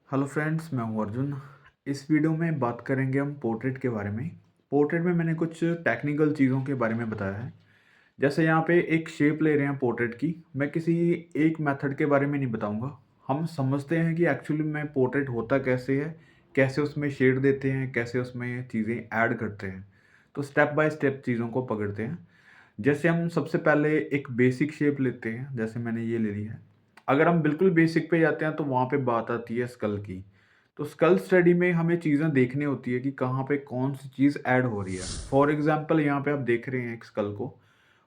Hello friends, मैं हूं अर्जुन। इस वीडियो में बात करेंगे हम पोर्ट्रेट के बारे में। पोर्ट्रेट में मैंने कुछ टेक्निकल चीज़ों के बारे में बताया है। जैसे यहाँ पे एक शेप ले रहे हैं पोर्ट्रेट की। मैं किसी एक मेथड के बारे में नहीं बताऊंगा। हम समझते हैं कि एक्चुअली में पोर्ट्रेट होता कैसे है, कैसे उसमें शेड देते हैं, कैसे उसमें चीज़ें ऐड करते हैं। तो स्टेप बाय स्टेप चीज़ों को पकड़ते हैं। जैसे हम सबसे पहले एक बेसिक शेप लेते हैं, जैसे मैंने ये ले ली है। अगर हम बिल्कुल बेसिक पे जाते हैं तो वहाँ पे बात आती है स्कल की। तो स्कल स्टडी में हमें चीज़ें देखनी होती है कि कहाँ पे कौन-सी चीज़ ऐड हो रही है। फॉर एग्ज़ाम्पल यहाँ पे आप देख रहे हैं एक स्कल को,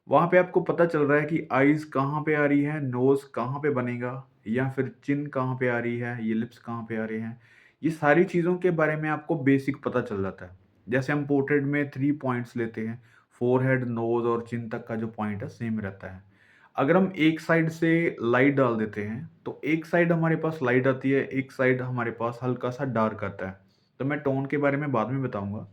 वहाँ पे आपको पता चल रहा है कि आईज़ कहाँ पे आ रही है, नोज़ कहाँ पे बनेगा या फिर चिन कहाँ पे आ रही है, ये लिप्स कहाँ पे आ रहे हैं। ये सारी चीज़ों के बारे में आपको बेसिक पता चल जाता है। जैसे हम पोर्ट्रेट में 3 पॉइंट्स लेते हैं, फोरहेड, नोज़ और चिन तक का जो पॉइंट है सेम रहता है। अगर हम एक साइड से लाइट डाल देते हैं, तो एक साइड हमारे पास लाइट आती है, एक साइड हमारे पास हल्का-सा डार्क आता है। तो मैं टोन के बारे में बाद में बताऊँगा।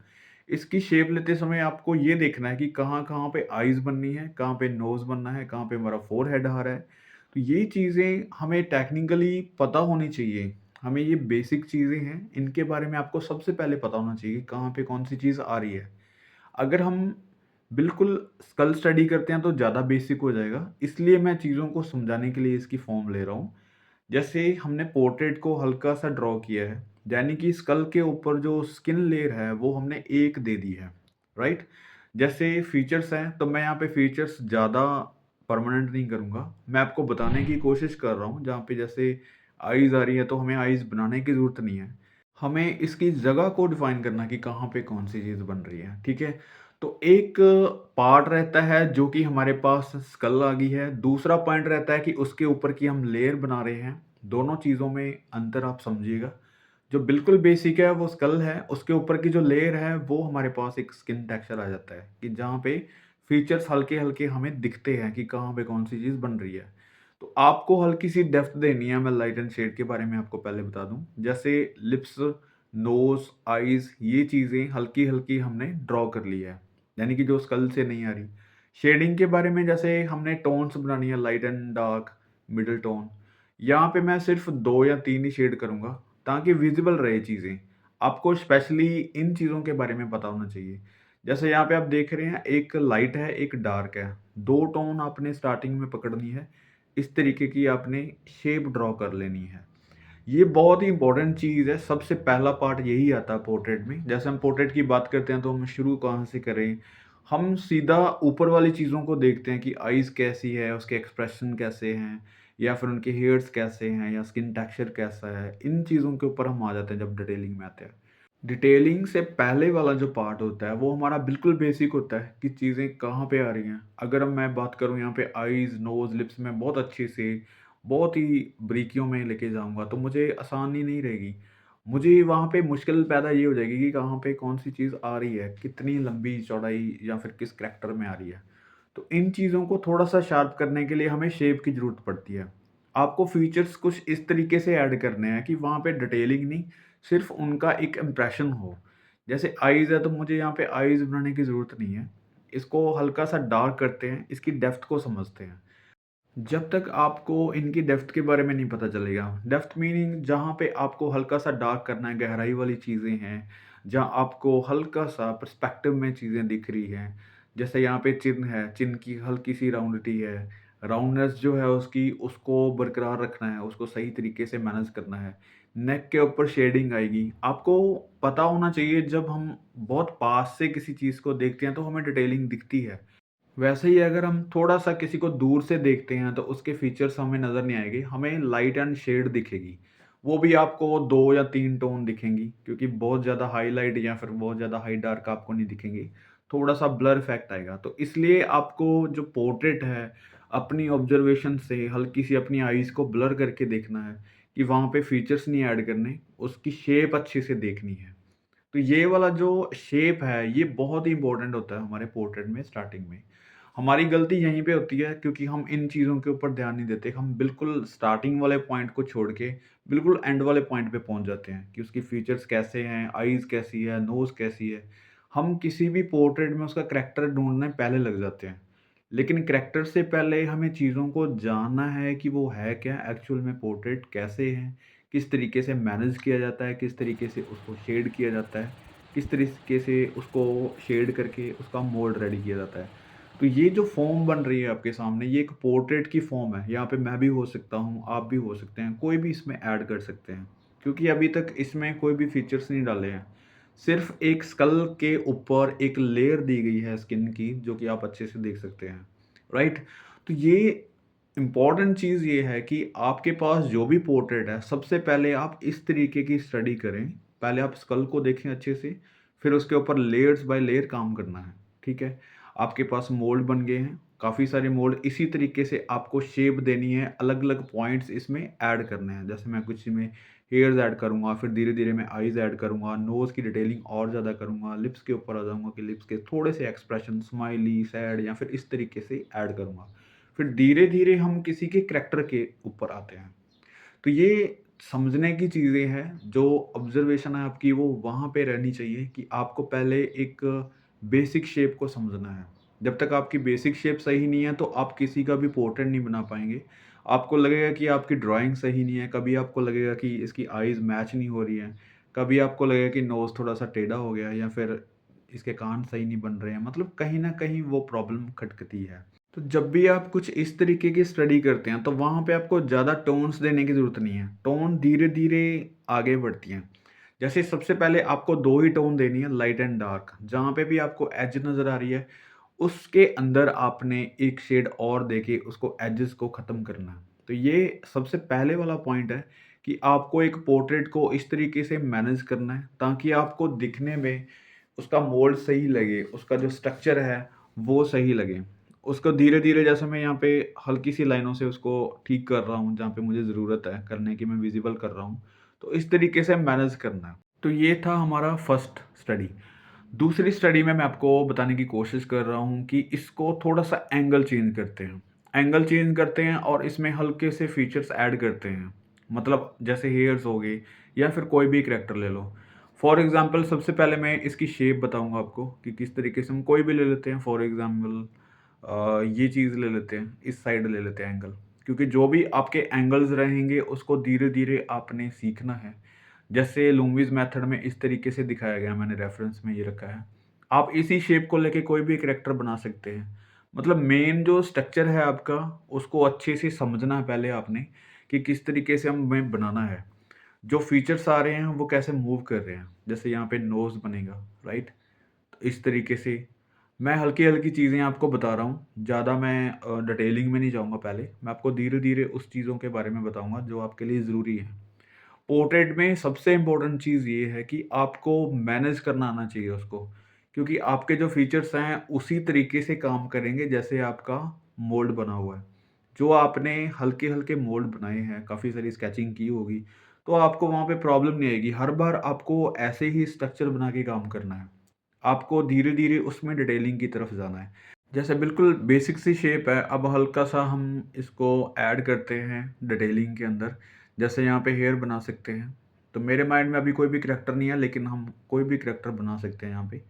इसकी शेप लेते समय आपको ये देखना है कि कहाँ-कहाँ पे आईज़ बननी है, कहाँ पे नोज़ बनना है, कहाँ पे हमारा फोरहेड आ रहा है। तो ये चीज़ें हमें टेक्निकली पता होनी चाहिए। हमें ये बेसिक चीज़ें हैं, इनके बारे में आपको सबसे पहले पता होना चाहिए, कहाँ पे कौन-सी चीज़ आ रही है। अगर हम बिल्कुल स्कल स्टडी करते हैं तो ज़्यादा बेसिक हो जाएगा, इसलिए मैं चीज़ों को समझाने के लिए इसकी फॉर्म ले रहा हूँ। जैसे हमने पोर्ट्रेट को हल्का-सा ड्रॉ किया है, यानी कि स्कल के ऊपर जो स्किन लेयर है वो हमने एक दे दी है, राइट? जैसे फीचर्स हैं, तो मैं यहाँ पे फीचर्स ज़्यादा परमानेंट नहीं करूँगा। मैं आपको बताने की कोशिश कर रहा हूँ, जहाँ पे जैसे आईज़ आ रही है तो हमें आईज़ बनाने की ज़रूरत नहीं है। हमें इसकी जगह को डिफ़ाइन करना है कि कहाँ पे कौन-सी चीज़ बन रही है, ठीक है? तो एक पार्ट रहता है जो कि हमारे पास स्कल आ गई है, दूसरा पॉइंट रहता है कि उसके ऊपर की हम लेयर बना रहे हैं। दोनों चीज़ों में अंतर आप समझिएगा। जो बिल्कुल बेसिक है वो स्कल है, उसके ऊपर की जो लेयर है वो हमारे पास एक स्किन टेक्सचर आ जाता है कि जहाँ पे फीचर्स हल्के-हल्के हमें दिखते हैं कि कहाँ पे कौन-सी चीज़ बन रही है। तो आपको हल्की-सी डेप्थ देनी है, मैं लाइट एंड शेड के बारे में आपको पहले बता दूँ। जैसे लिप्स, नोज़, आईज़ ये चीज़ें हल्की-हल्की हमने ड्रॉ कर ली है, यानी कि जो स्कल से नहीं आ रही। शेडिंग के बारे में जैसे हमने टोन्स बनानी है, light and dark, middle tone. यहाँ पे मैं सिर्फ़ 2 या 3 ही शेड करूँगा ताकि विज़िबल रहे चीज़ें। आपको स्पेशली इन चीज़ों के बारे में पता होना चाहिए। जैसे यहाँ पे आप देख रहे हैं, एक लाइट है, एक डार्क है। 2 टोन आपने स्टार्टिंग में पकड़नी है। इस तरीके की आपने शेप ड्रॉ कर लेनी है। ये बहुत ही इम्पोर्टेंट चीज़ है, सबसे पहला पार्ट यही आता है पोर्ट्रेट में। जैसे हम पोर्ट्रेट की बात करते हैं तो हम शुरू कहाँ से करें? हम सीधा ऊपर वाली चीज़ों को देखते हैं कि आईज़ कैसी है, उसके एक्सप्रेशन कैसे हैं या फिर उनके हेयर्स कैसे हैं या स्किन टेक्सचर कैसा है। इन चीज़ों के ऊपर हम आ जाते हैं जब डिटेलिंग में आते हैं। डिटेलिंग से पहले वाला जो पार्ट होता है वो हमारा बिल्कुल बेसिक होता है कि चीज़ें कहाँ पे आ रही हैं। अगर अब मैं बात करूँ यहाँ पे आईज़, नोज़, लिप्स में बहुत अच्छे से, बहुत ही बारीकियों में लेके जाऊँगा तो मुझे आसानी नहीं रहेगी। मुझे वहाँ पे मुश्किल पैदा ये हो जाएगी कि कहाँ पे कौन-सी चीज़ आ रही है, कितनी लंबी चौड़ाई या फिर किस करैक्टर में आ रही है। तो इन चीज़ों को थोड़ा-सा शार्प करने के लिए हमें शेप की ज़रूरत पड़ती है। आपको फीचर्स कुछ इस तरीके से ऐड करने हैं कि वहाँ पे डिटेलिंग नहीं, सिर्फ़ उनका एक इम्प्रेशन हो। जैसे आईज़ है तो मुझे यहाँ पे आईज़ बनाने की ज़रूरत नहीं है। इसको हल्का-सा डार्क करते हैं, इसकी डेप्थ को समझते हैं। जब तक आपको इनकी डेप्थ के बारे में नहीं पता चलेगा, डेप्थ मीनिंग जहाँ पे आपको हल्का-सा डार्क करना है, गहराई वाली चीज़ें हैं, जहाँ आपको हल्का-सा पर्सपेक्टिव में चीज़ें दिख रही हैं। जैसे यहाँ पे चिन है, चिन की हल्की-सी राउंडिटी है, राउंडनेस जो है उसकी, उसको बरकरार रखना है, उसको सही तरीके से मैनेज करना है। नेक के ऊपर शेडिंग आएगी, आपको पता होना चाहिए जब हम बहुत पास से किसी चीज़ को देखते हैं तो हमें डिटेलिंग दिखती है। वैसे ही अगर हम थोड़ा-सा किसी को दूर से देखते हैं तो उसके फीचर्स हमें नज़र नहीं आएँगे, हमें लाइट एंड शेड दिखेगी। वो भी आपको 2 या 3 टोन दिखेंगी क्योंकि बहुत ज़्यादा हाइलाइट या फिर बहुत ज़्यादा हाई डार्क आपको नहीं दिखेंगे। थोड़ा-सा ब्लर इफ़ेक्ट आएगा। तो इसलिए आपको जो पोर्ट्रेट है, अपनी ऑब्ज़र्वेशन से हल्की-सी अपनी आइज़ को ब्लर करके देखना है कि वहाँ पे फीचर्स नहीं ऐड करने, उसकी शेप अच्छे से देखनी है। तो ये वाला जो शेप है, ये बहुत ही इम्पोर्टेंट होता है हमारे पोर्ट्रेट में स्टार्टिंग में। हमारी गलती यहीं पे होती है क्योंकि हम इन चीज़ों के ऊपर ध्यान नहीं देते। हम बिल्कुल स्टार्टिंग वाले पॉइंट को छोड़ के बिल्कुल एंड वाले पॉइंट पे पहुँच जाते हैं कि उसकी फीचर्स कैसे हैं, आईज़ कैसी है, नोज़ कैसी है। हम किसी भी पोर्ट्रेट में उसका करैक्टर ढूँढने पहले लग जाते हैं। लेकिन करैक्टर से पहले हमें चीज़ों को जानना है कि वो है क्या, एक्चुअल में पोर्ट्रेट कैसे हैं, किस तरीके से मैनेज किया जाता है, किस तरीके से उसको शेड किया जाता है, किस तरीके से उसको शेड करके उसका मोल्ड रेडी किया जाता है। तो ये जो फ़ॉर्म बन रही है आपके सामने, ये एक पोर्ट्रेट की फ़ॉर्म है। यहाँ पे मैं भी हो सकता हूँ, आप भी हो सकते हैं, कोई भी इसमें ऐड कर सकते हैं। क्योंकि अभी तक इसमें कोई भी फीचर्स नहीं डाले हैं। सिर्फ़ एक स्कल के ऊपर एक लेयर दी गई है स्किन की, जो कि आप अच्छे से देख सकते हैं, राइट? तो ये इम्पोर्टेंट चीज़ ये है कि आपके पास जो भी पोर्ट्रेट है, सबसे पहले आप इस तरीके की स्टडी करें। पहले आप स्कल को देखें अच्छे से, फिर उसके ऊपर लेयर्स बाय लेयर काम करना है, ठीक है? आपके पास मोल्ड बन गए हैं, काफ़ी सारे मोल्ड इसी तरीके से आपको शेप देनी है, अलग-अलग पॉइंट्स इसमें ऐड करने हैं। जैसे मैं कुछ में हेयर्स ऐड करूँगा, फिर धीरे-धीरे मैं आईज़ ऐड करूँगा, नोज़ की डिटेलिंग और ज़्यादा करूँगा, लिप्स के ऊपर आ जाऊँगा कि लिप्स के थोड़े से एक्सप्रेशन स्माइली, सैड या फिर इस तरीके से ऐड करूँगा। फिर धीरे-धीरे हम किसी के करैक्टर के ऊपर आते हैं। तो ये समझने की चीज़ें हैं, जो ऑब्ज़र्वेशन है आपकी वो वहाँ पे रहनी चाहिए कि आपको पहले एक बेसिक शेप को समझना है। जब तक आपकी बेसिक शेप सही नहीं है, तो आप किसी का भी पोर्ट्रेट नहीं बना पाएँगे। आपको लगेगा कि आपकी ड्राइंग सही नहीं है, कभी आपको लगेगा कि इसकी आईज़ मैच नहीं हो रही हैं, कभी आपको लगेगा कि नोज़ थोड़ा-सा टेढ़ा हो गया है या फिर इसके कान सही नहीं बन रहे हैं। मतलब कहीं न कहीं वो प्रॉब्लम खटकती है। तो जब भी आप कुछ इस तरीके की स्टडी करते हैं, तो वहाँ पे आपको ज़्यादा टोन्स देने की ज़रूरत नहीं है। टोन धीरे-धीरे आगे बढ़ती हैं। जैसे सबसे पहले आपको 2 ही टोन देनी है, लाइट एंड डार्क। जहाँ पे भी आपको एज नज़र आ रही है, उसके अंदर आपने एक शेड और देके उसको एजेस को ख़त्म करना है। तो ये सबसे पहले वाला पॉइंट है कि आपको एक पोर्ट्रेट को इस तरीके से मैनेज करना है, ताकि आपको दिखने में उसका मोल्ड सही लगे, उसका जो स्ट्रक्चर है, वो सही लगे। उसको धीरे-धीरे जैसे मैं यहाँ पे हल्की-सी लाइनों से उसको ठीक कर रहा हूँ, जहाँ पे मुझे ज़रूरत है करने की, मैं विज़िबल कर रहा हूँ। तो इस तरीके से मैनेज करना है। तो ये था हमारा फर्स्ट स्टडी। दूसरी स्टडी में मैं आपको बताने की कोशिश कर रहा हूँ कि इसको थोड़ा-सा एंगल चेंज करते हैं। एंगल चेंज करते हैं और इसमें हल्के से फीचर्स ऐड करते हैं। मतलब जैसे हेयर्स हो गए या फिर कोई भी करैक्टर ले लो। फॉर एग्ज़ाम्पल सबसे पहले मैं इसकी शेप बताऊँगा आपको कि किस तरीके से हम कोई भी ले लेते हैं। फॉर एग्ज़ाम्पल ये चीज़ ले लेते हैं, इस साइड ले लेते हैं एंगल। क्योंकि जो भी आपके एंगल्स रहेंगे उसको धीरे-धीरे आपने सीखना है। जैसे लुम्बीज़ मेथड में इस तरीके से दिखाया गया है, मैंने रेफ़रेंस में ये रखा है। आप इसी शेप को लेके कोई भी करैक्टर बना सकते हैं। मतलब मेन जो स्ट्रक्चर है आपका, उसको अच्छे से समझना है पहले आपने कि किस तरीके से हमें बनाना है। जो फीचर्स आ रहे हैं, वो कैसे मूव कर रहे हैं। जैसे यहाँ पे नोज़ बनेगा, राइट? तो इस तरीके से मैं हल्की-हल्की चीज़ें आपको बता रहा हूँ। ज़्यादा मैं डिटेलिंग में नहीं जाऊँगा पहले। मैं आपको धीरे-धीरे उस चीज़ों के बारे में बताऊँगा जो आपके लिए ज़रूरी है। पोर्ट्रेट में सबसे इम्पोर्टेंट चीज़ ये है कि आपको मैनेज करना आना चाहिए उसको। क्योंकि आपके जो फीचर्स हैं उसी तरीके से काम करेंगे जैसे आपका मोल्ड बना हुआ है। जो आपने हल्के-हल्के मोल्ड बनाए हैं, काफ़ी सारी स्केचिंग की होगी, तो आपको वहाँ पे प्रॉब्लम नहीं आएगी। हर बार आपको ऐसे ही स्ट्रक्चर बना के काम करना है। आपको धीरे-धीरे उसमें डिटेलिंग की तरफ जाना है। जैसे बिल्कुल बेसिक सी शेप है, अब हल्का-सा हम इसको ऐड करते हैं डिटेलिंग के अंदर। जैसे यहाँ पे हेयर बना सकते हैं। तो मेरे माइंड में अभी कोई भी करैक्टर नहीं है, लेकिन हम कोई भी करैक्टर बना सकते हैं यहाँ पे।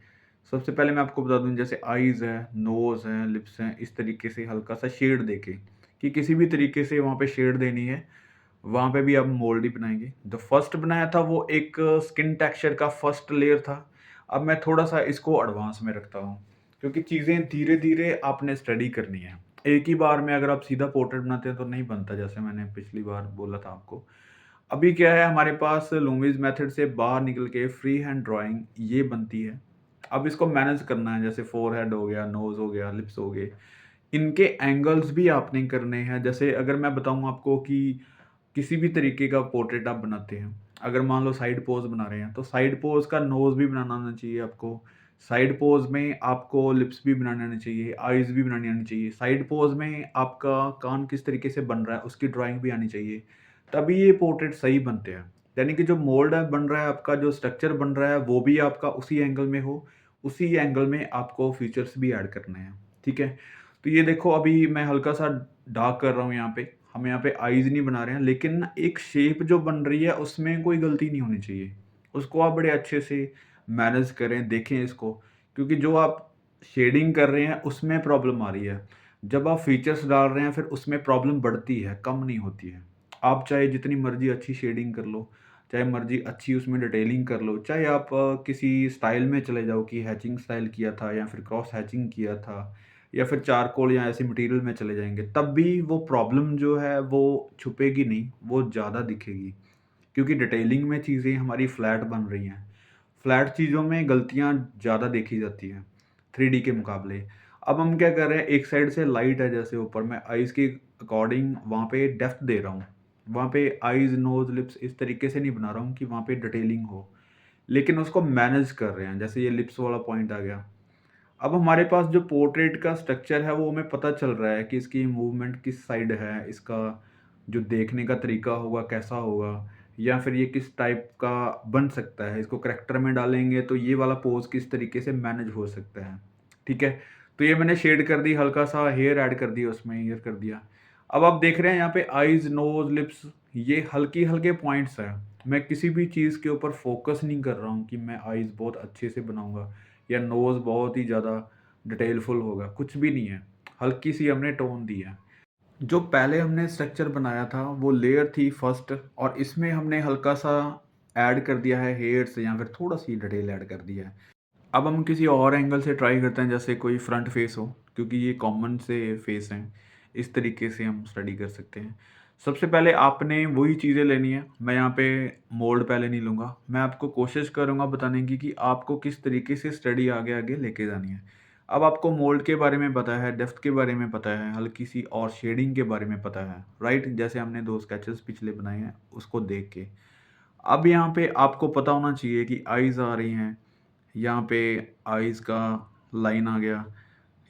सबसे पहले मैं आपको बता दूँ, जैसे आईज़ है, नोज़ है, लिप्स हैं, इस तरीके से हल्का-सा शेड देके कि किसी भी तरीके से वहाँ पे शेड देनी है, वहाँ पे भी हम मोल्ड ही बनाएँगे। जो फर्स्ट बनाया था वो एक स्किन टेक्सचर का फर्स्ट लेयर था। अब मैं थोड़ा-सा इसको एडवांस में रखता हूँ, क्योंकि चीज़ें धीरे-धीरे आपने स्टडी करनी है। एक ही बार में अगर आप सीधा पोर्ट्रेट बनाते हैं तो नहीं बनता, जैसे मैंने पिछली बार बोला था आपको। अभी क्या है, हमारे पास लुमीज़ मेथड से बाहर निकल के फ्री हैंड ड्राइंग ये बनती है। अब इसको मैनेज करना है, जैसे फोरहेड हो गया, नोज़ हो गया, लिप्स हो गए। इनके एंगल्स भी आपने करने हैं। जैसे अगर मैं बताऊँ आपको कि किसी भी तरीके का पोर्ट्रेट आप बनाते हैं, अगर मान लो साइड पोज़ बना रहे हैं, तो साइड पोज़ का नोज़ भी बनाना आना चाहिए आपको। साइड पोज़ में आपको लिप्स भी बनाने आने चाहिए, आईज़ भी बनानी आनी चाहिए। साइड पोज़ में आपका कान किस तरीके से बन रहा है, उसकी ड्राइंग भी आनी चाहिए। तभी ये पोर्ट्रेट सही बनते हैं। यानी कि जो मोल्ड है बन रहा है आपका, जो स्ट्रक्चर बन रहा है, वो भी आपका उसी एंगल में हो, उसी एंगल में आपको फीचर्स भी ऐड करने हैं, ठीक है? तो ये देखो, अभी मैं हल्का-सा डार्क कर रहा हूँ यहाँ पे। हम यहाँ पे आईज़ नहीं बना रहे हैं, लेकिन एक शेप जो बन रही है उसमें कोई गलती नहीं होनी चाहिए। उसको आप बड़े अच्छे से मैनेज करें, देखें इसको, क्योंकि जो आप शेडिंग कर रहे हैं उसमें प्रॉब्लम आ रही है। जब आप फीचर्स डाल रहे हैं फिर उसमें प्रॉब्लम बढ़ती है, कम नहीं होती है। आप चाहे जितनी मर्ज़ी अच्छी शेडिंग कर लो, चाहे मर्ज़ी अच्छी उसमें डिटेलिंग कर लो, चाहे आप किसी स्टाइल में चले जाओ कि हैचिंग स्टाइल किया था या फिर क्रॉस हैचिंग किया था या फिर चारकोल या ऐसे मटेरियल में चले जाएँगे, तब भी वो प्रॉब्लम जो है वो छुपेगी नहीं, वो ज़्यादा दिखेगी। क्योंकि डिटेलिंग में चीज़ें हमारी फ्लैट बन रही हैं। फ्लैट चीज़ों में गलतियाँ ज़्यादा देखी जाती हैं, 3D के मुकाबले। अब हम क्या कर रहे हैं, एक साइड से लाइट है जैसे ऊपर, मैं आइज़ के अकॉर्डिंग वहाँ पे डेप्थ दे रहा हूँ। वहाँ पे आइज़, नोज़, लिप्स इस तरीके से नहीं बना रहा हूँ कि वहाँ पे डिटेलिंग हो। लेकिन उसको मैनेज कर रहे हैं, जैसे ये लिप्स वाला पॉइंट आ गया। अब हमारे पास जो पोर्ट्रेट का स्ट्रक्चर है वो हमें पता चल रहा है कि इसकी मूवमेंट किस साइड है, इसका जो देखने का तरीका होगा कैसा होगा, या फिर ये किस टाइप का बन सकता है। इसको करैक्टर में डालेंगे तो ये वाला पोज़ किस तरीके से मैनेज हो सकता है, ठीक है? तो ये मैंने शेड कर दी, हल्का-सा हेयर ऐड कर दिया उसमें, हेयर कर दिया। अब आप देख रहे हैं यहाँ पे आइज़, नोज़, लिप्स ये हल्के-हल्के पॉइंट्स हैं। मैं किसी भी चीज़ के ऊपर फ़ोकस नहीं कर रहा हूँ कि मैं आइज़ बहुत अच्छे से बनाऊँगा या नोज़ बहुत ही ज़्यादा डिटेलफुल होगा, कुछ भी नहीं है। हल्की-सी हमने टोन दी है। जो पहले हमने स्ट्रक्चर बनाया था वो लेयर थी फर्स्ट, और इसमें हमने हल्का-सा ऐड कर दिया है हेयर्स या फिर थोड़ा-सी डिटेल ऐड कर दिया है। अब हम किसी और एंगल से ट्राई करते हैं, जैसे कोई फ्रंट फेस हो, क्योंकि ये कॉमन से फेस हैं। इस तरीके से हम स्टडी कर सकते हैं। सबसे पहले आपने वही चीज़ें लेनी है। मैं यहाँ पे मोल्ड पहले नहीं लूँगा। मैं आपको कोशिश करूँगा बताने की कि आपको किस तरीके से स्टडी आगे-आगे लेके जानी है। अब आपको मोल्ड के बारे में पता है, डेप्थ के बारे में पता है, हल्की-सी और शेडिंग के बारे में पता है, राइट? जैसे हमने 2 स्केचेस पिछले बनाए हैं, उसको देख के। अब यहाँ पे आपको पता होना चाहिए कि आइज़ आ रही हैं, यहाँ पे आइज़ का लाइन आ गया,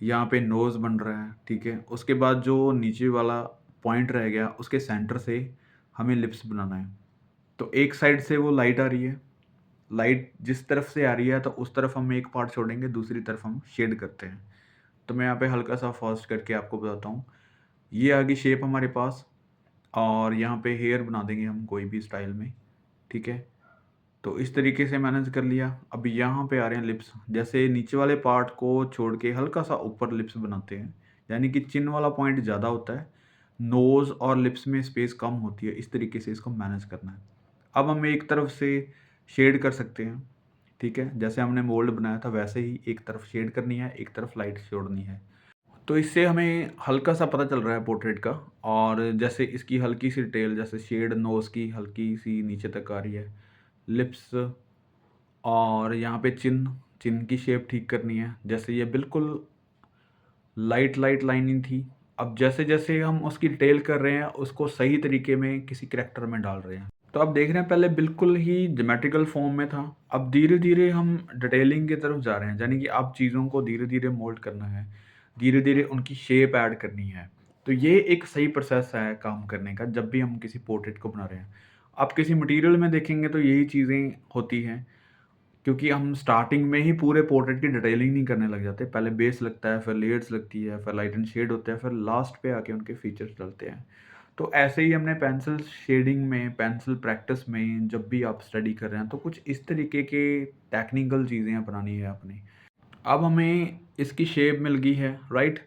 यहाँ पे नोज़ बन रहा है, ठीक है? उसके बाद जो नीचे वाला पॉइंट रह गया, उसके सेंटर से हमें लिप्स बनाना है। तो एक साइड से वो लाइट आ रही है, लाइट जिस तरफ से आ रही है तो उस तरफ हम एक पार्ट छोड़ेंगे, दूसरी तरफ हम शेड करते हैं। तो मैं यहाँ पे हल्का-सा फास्ट करके आपको बताता हूँ। ये आ गई शेप हमारे पास, और यहाँ पे हेयर बना देंगे हम कोई भी स्टाइल में, ठीक है? तो इस तरीके से मैनेज कर लिया। अब यहाँ पे आ रहे हैं लिप्स। जैसे नीचे वाले पार्ट को छोड़ के हल्का-सा ऊपर लिप्स बनाते हैं, यानी कि चिन वाला पॉइंट ज़्यादा होता है, नोज़ और लिप्स में स्पेस कम होती है। इस तरीके से इसको मैनेज करना है। अब हम एक तरफ से शेड कर सकते हैं, ठीक है? जैसे हमने मोल्ड बनाया था वैसे ही एक तरफ शेड करनी है, एक तरफ लाइट छोड़नी है। तो इससे हमें हल्का-सा पता चल रहा है पोर्ट्रेट का, और जैसे इसकी हल्की-सी डिटेल, जैसे शेड नोज़ की हल्की-सी नीचे तक आ रही है, लिप्स, और यहाँ पे चिन, चिन की शेप ठीक करनी है। जैसे ये बिल्कुल लाइट लाइनिंग थी। अब जैसे-जैसे हम उसकी डिटेल कर रहे हैं, उसको सही तरीके में किसी करैक्टर में डाल रहे हैं। तो आप देख रहे हैं पहले बिल्कुल ही ज्योमेट्रिकल फॉर्म में था। अब धीरे-धीरे हम डिटेलिंग की तरफ जा रहे हैं। यानी कि अब चीज़ों को धीरे-धीरे मोल्ड करना है। धीरे-धीरे उनकी शेप ऐड करनी है। तो ये एक सही प्रोसेस है काम करने का, जब भी हम किसी पोर्ट्रेट को बना रहे हैं। आप किसी मटीरियल में देखेंगे तो यही चीज़ें होती हैं। क्योंकि हम स्टार्टिंग में ही पूरे पोर्ट्रेट की डिटेलिंग नहीं करने लग जाते। पहले बेस लगता है, फिर लेयर्स लगती है, फिर लाइट एंड शेड होता है, फिर लास्ट पे आके उनके फीचर्स डलते हैं। तो ऐसे ही हमने पेंसिल शेडिंग में, पेंसिल प्रैक्टिस में जब भी आप स्टडी कर रहे हैं, तो कुछ इस तरीके के टेक्निकल चीज़ें अपनानी है अपनी। अब हमें इसकी शेप मिल गई है, राइट?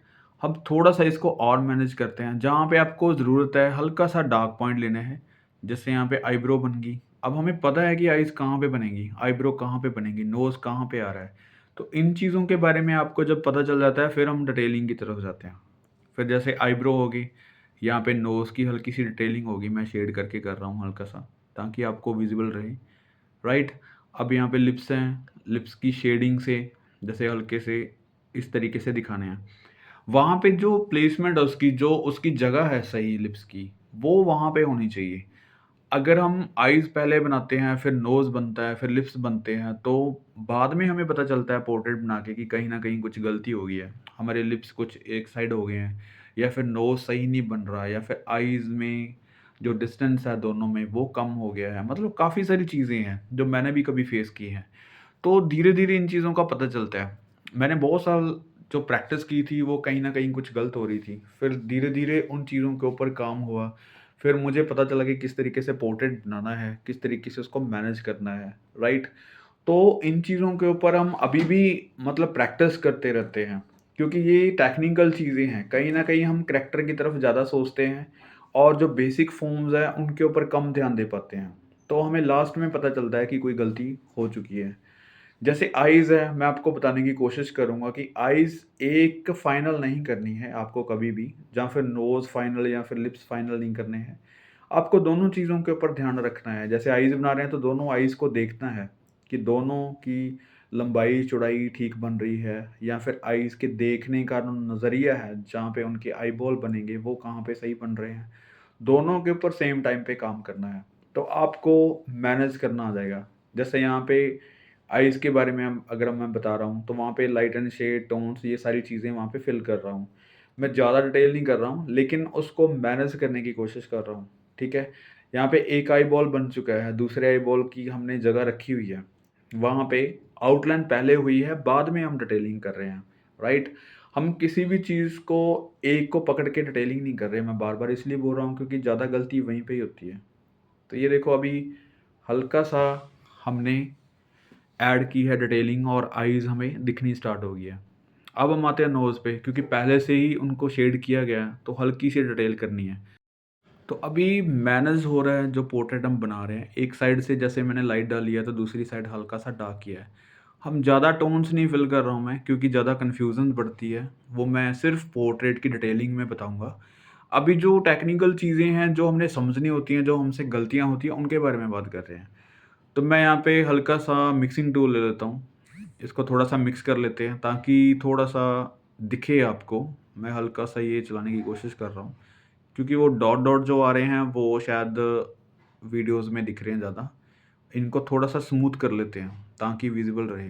अब थोड़ा-सा इसको और मैनेज करते हैं। जहाँ पे आपको ज़रूरत है, हल्का-सा डार्क पॉइंट लेना है। जैसे यहाँ पे आईब्रो बन गई। अब हमें पता है कि आइज़ कहाँ पे बनेगी, आईब्रो कहाँ पे बनेगी, नोज़ कहाँ पे आ रहा है। तो इन चीज़ों के बारे में आपको जब पता चल जाता है, फिर हम डिटेलिंग की तरफ जाते हैं। फिर जैसे आईब्रो होगी, यहाँ पे नोज़ की हल्की-सी डिटेलिंग होगी, मैं शेड करके कर रहा हूँ हल्का-सा, ताकि आपको विज़िबल रहे, राइट? अब यहाँ पे लिप्स हैं, लिप्स की शेडिंग से जैसे हल्के से इस तरीके से दिखाने हैं। वहाँ पे जो प्लेसमेंट है उसकी, जो उसकी जगह है सही लिप्स की, वो वहाँ पे होनी चाहिए। अगर हम आइज़ पहले बनाते हैं, फिर नोज़ बनता है, फिर लिप्स बनते हैं, तो बाद में हमें पता चलता है पोर्ट्रेट बना के कि कहीं न कहीं कुछ गलती हो गई है। हमारे लिप्स कुछ एक साइड हो गए हैं, या फिर नोज़ सही नहीं बन रहा है, या फिर आइज़ में जो डिस्टेंस है दोनों में वो कम हो गया है। मतलब काफ़ी सारी चीज़ें हैं, जो मैंने भी कभी फेस की हैं। तो धीरे-धीरे इन चीज़ों का पता चलता है। मैंने बहुत साल जो प्रैक्टिस की थी, वो कहीं न कहीं कुछ गलत हो रही थी। फिर धीरे-धीरे उन चीज़ों के ऊपर काम हुआ। फिर मुझे पता चला कि किस तरीके से पोर्ट्रेट बनाना है, किस तरीके से उसको मैनेज करना है, राइट? तो इन चीज़ों के ऊपर हम अभी भी मतलब प्रैक्टिस करते रहते हैं, क्योंकि ये टेक्निकल चीज़ें हैं। कहीं न कहीं हम करैक्टर की तरफ ज़्यादा सोचते हैं, और जो बेसिक फॉर्म्स हैं उनके ऊपर कम ध्यान दे पाते हैं। तो हमें लास्ट में पता चलता है कि कोई गलती हो चुकी है। जैसे आइज़ है, मैं आपको बताने की कोशिश करूँगा कि आइज़ एक फाइनल नहीं करनी है आपको कभी भी, या फिर नोज़ फाइनल या फिर लिप्स फाइनल नहीं करने हैं। आपको दोनों चीज़ों के ऊपर ध्यान रखना है। जैसे आइज़ बना रहे हैं तो दोनों आइज़ को देखना है कि दोनों की लंबाई-चौड़ाई ठीक बन रही है, या फिर आइज़ के देखने का जो नज़रिया है, जहाँ पे उनके आईबॉल बनेंगे, वो कहाँ पे सही बन रहे हैं। दोनों के ऊपर सेम टाइम पे काम करना है, तो आपको मैनेज करना आ जाएगा। जैसे यहाँ पे आइज़ के बारे में अगर मैं बता रहा हूँ, तो वहाँ पे लाइट एंड शेड, टोन्स, ये सारी चीज़ें वहाँ पे फ़िल कर रहा हूँ। मैं ज़्यादा डिटेल नहीं कर रहा हूँ, लेकिन उसको मैनेज करने की कोशिश कर रहा हूँ, ठीक है? यहाँ पे एक आई बॉल बन चुका है, दूसरे आई बॉल की हमने जगह रखी हुई है। वहाँ पे आउटलाइन पहले हुई है, बाद में हम डिटेलिंग कर रहे हैं, राइट? हम किसी भी चीज़ को एक को पकड़ के डिटेलिंग नहीं कर रहे, मैं बार-बार इसलिए बोल रहा हूँ क्योंकि ज़्यादा गलती वहीं पे ही होती है। तो ये देखो अभी हल्का-सा हमने ऐड की है डिटेलिंग और आईज़ हमें दिखनी स्टार्ट हो गई है। अब हम आते हैं नोज़ पे, क्योंकि पहले से ही उनको शेड किया गया है, तो हल्की सी डिटेल करनी है। तो अभी मैनेज हो रहा है जो पोर्ट्रेट हम बना रहे हैं। एक साइड से जैसे मैंने लाइट डाली है तो दूसरी साइड हल्का-सा डार्क किया है। हम ज़्यादा टोन्स नहीं फ़िल कर रहा हूँ मैं, क्योंकि ज़्यादा कन्फ्यूज़न बढ़ती है। वो मैं सिर्फ़ पोर्ट्रेट की डिटेलिंग में बताऊँगा। अभी जो टेक्निकल चीज़ें हैं, जो हमने समझनी होती हैं, जो हमसे गलतियाँ होती हैं, उनके बारे में बात कर रहे हैं। तो मैं यहाँ पे हल्का-सा मिक्सिंग टूल ले लेता हूँ। इसको थोड़ा-सा मिक्स कर लेते हैं ताकि थोड़ा-सा दिखे आपको। मैं हल्का-सा ये चलाने की कोशिश कर रहा हूँ, क्योंकि वो डॉट-डॉट जो आ रहे हैं वो शायद वीडियोज़ में दिख रहे हैं ज़्यादा। इनको थोड़ा-सा स्मूथ कर लेते हैं ताकि विज़िबल रहे।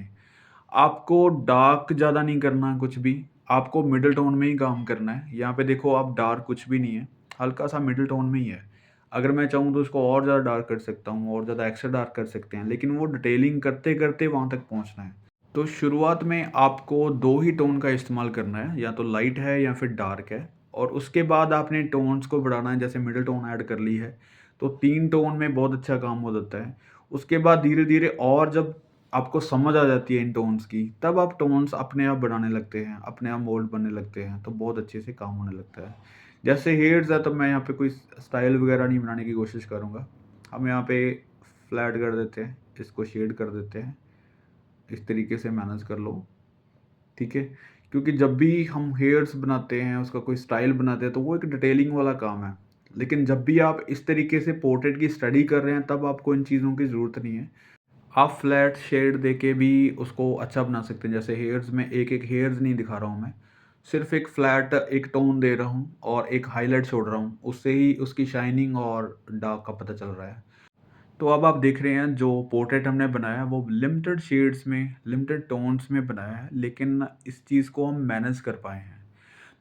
आपको डार्क ज़्यादा नहीं करना कुछ भी, आपको मिडल टोन में ही काम करना है। यहाँ पे देखो आप डार्क कुछ भी नहीं है, हल्का-सा मिडल टोन में ही है। अगर मैं चाहूँ तो उसको और ज़्यादा डार्क कर सकता हूँ और ज़्यादा एक्स्ट्रा डार्क कर सकते हैं, लेकिन वो डिटेलिंग करते-करते वहाँ तक पहुँचना है। तो शुरुआत में आपको 2 ही टोन का इस्तेमाल करना है, या तो लाइट है या फिर डार्क है, और उसके बाद आपने टोन्स को बढ़ाना है। जैसे मिडल टोन ऐड कर ली है, तो 3 टोन में बहुत अच्छा काम हो जाता है। उसके बाद धीरे-धीरे और जब आपको समझ आ जाती है इन टोन्स की, तब आप टोन्स अपने आप बढ़ाने लगते हैं, अपने आप बोल्ड बनने लगते हैं, तो बहुत अच्छे से काम होने लगता है। जैसे हेयर्स है, तो मैं यहाँ पे कोई स्टाइल वगैरह नहीं बनाने की कोशिश करूँगा। हम यहाँ पे फ्लैट कर देते हैं, इसको शेड कर देते हैं, इस तरीके से मैनेज कर लो, ठीक है? क्योंकि जब भी हम हेयर्स बनाते हैं, उसका कोई स्टाइल बनाते हैं, तो वो एक डिटेलिंग वाला काम है। लेकिन जब भी आप इस तरीके से पोर्ट्रेट की स्टडी कर रहे हैं, तब आपको इन चीज़ों की ज़रूरत नहीं है। आप फ्लैट शेड देके भी उसको अच्छा बना सकते हैं। जैसे हेयर्स में एक-एक हेयर्स नहीं दिखा रहा हूँ मैं, सिर्फ़ एक फ्लैट एक टोन दे रहा हूँ और एक हाइलाइट छोड़ रहा हूँ। उससे ही उसकी शाइनिंग और डार्क का पता चल रहा है। तो अब आप देख रहे हैं जो पोर्ट्रेट हमने बनाया है वो लिमिटेड शेड्स में, लिमिटेड टोन्स में बनाया है, लेकिन इस चीज़ को हम मैनेज कर पाए हैं।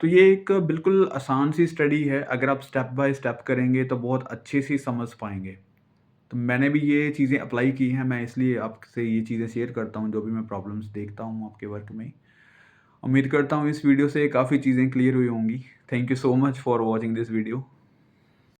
तो ये एक बिल्कुल आसान सी स्टडी है, अगर आप स्टेप बाय स्टेप करेंगे तो बहुत अच्छे से समझ पाएँगे। तो मैंने भी ये चीज़ें अप्लाई की हैं, मैं इसलिए आपसे ये चीज़ें शेयर करता हूँ, जो भी मैं प्रॉब्लम्स देखता हूँ आपके वर्क में। उम्मीद करता हूँ इस वीडियो से काफ़ी चीज़ें क्लियर हुई होंगी। Thank you so much for watching this video.